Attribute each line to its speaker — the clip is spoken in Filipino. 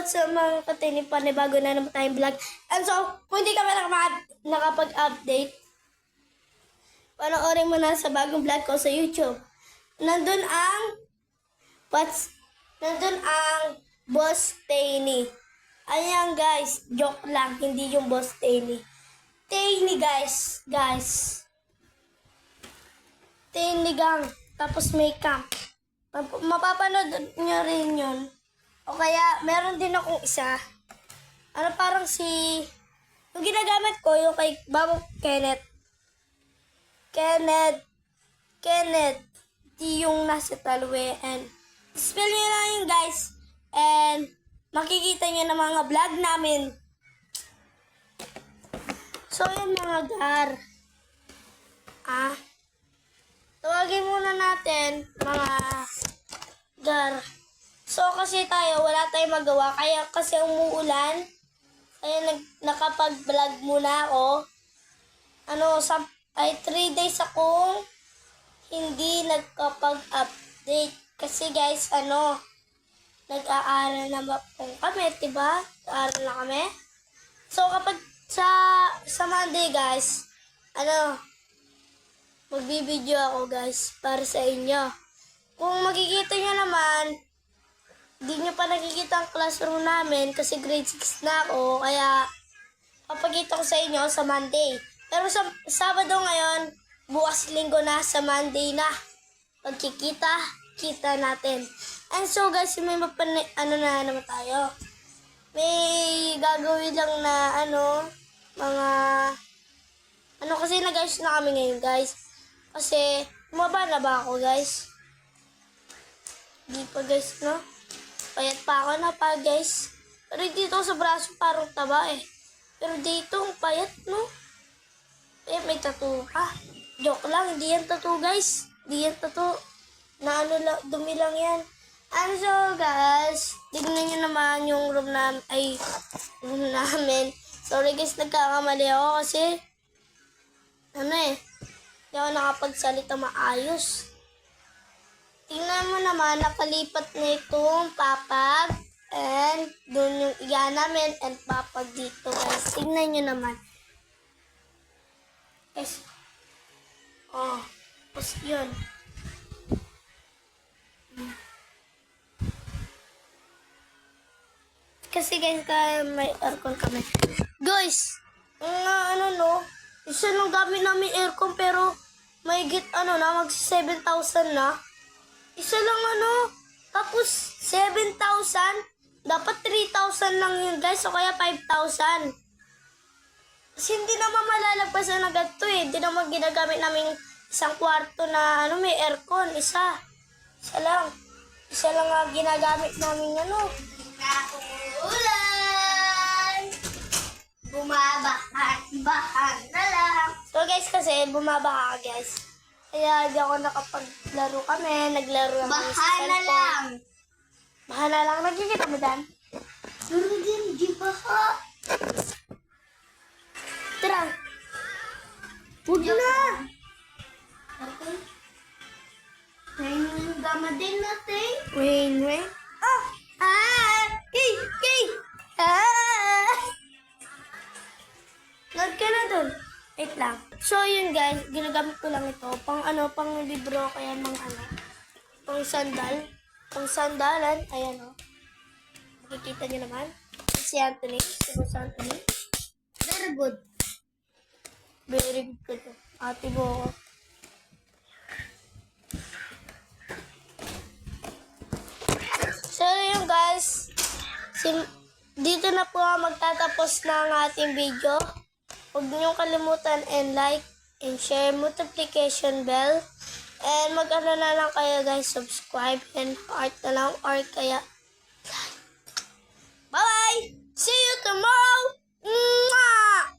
Speaker 1: sa mga katini, panibago na naman tayong vlog. And so, kung hindi ka pa nakapag-update, panoorin mo na sa bagong vlog ko sa YouTube. Nandun ang Boss Taney. Ayan guys, joke lang, hindi yung Boss Taney. Taney guys. Taney gang. Tapos may camp. Mapapanood nyo rin yun. O kaya, meron din akong isa. Parang yung ginagamit ko, yung kay Babo Kenneth. Di yung nasa Talwe. And, spell nyo lang yun guys. And, makikita nyo na mga vlog namin. So, yun mga gar. Tawagin muna natin, mga gar. So, kasi wala tayong magawa. Kaya kasi umuulan. Kaya nakapag-vlog muna ako. 3 days akong hindi nagkapag-update. Kasi guys, nag-aaral na ba po kami, diba? Nag-aaral na kami. So, kapag sa Monday guys, magbibideo ako guys, para sa inyo. Kung makikita nyo naman, di nyo pa nakikita ang classroom namin kasi grade 6 na ako, kaya papakita ko sa inyo sa Monday. Pero sa Sabado ngayon, bukas Linggo na, sa Monday na. Pagkikita natin. And so guys, may na naman tayo. May gagawin lang na kasi nag-ayos na kami ngayon guys. Kasi, bumaba na ba ako, guys? Di pa, guys, no? Payat pa ako na pa, guys. Pero dito sa braso, parang taba, eh. Pero dito, ang payat, no? May tattoo ka. Joke lang, hindi yan tattoo, guys. Hindi yan tattoo. Dumi lang yan. And so, guys, tignan nyo naman yung room namin. Sorry, guys, nagkakamali ako kasi, hindi ako nakapagsalita maayos. Tingnan mo naman, nakalipat na itong papag. And doon yung iga namin and papag dito guys. Tingnan nyo naman. Guys. Tapos yun. Kasi guys, may aircon kami. Guys, isa lang gamit namin aircon pero mahigit mag 7,000 na. Isa lang tapos 7,000, dapat 3,000 lang yun guys, o kaya 5,000. Kasi hindi naman malalagpasan agad to eh. Hindi naman ginagamit namin isang kwarto na may aircon, isa lang nga ginagamit namin ulan. Bumabahan na lang. So guys, kasi bumaba ka guys. Kaya di ako nakapaglaro kami. Naglaro lang kami sa cellphone. Baha na lang. Nagkikita mo dan? Meron din, di baha. Tara. Huwag na. Okay. Ngayon gama din natin. Rain. Nag ka na dun. Wait lang. So, yun guys, ginagamit ko lang ito. Pang libro, kaya pang sandal. Pang sandalan. Ayan makikita nyo naman. Si Anthony. Si Boss Anthony. Very good. Very good. Ate mo. So, yun guys. Dito na po magtatapos ng ating video. Huwag niyong kalimutan and like and share, notification bell. And na lang kayo guys, subscribe and heart na lang or kaya like. Bye-bye! See you tomorrow! Mwah!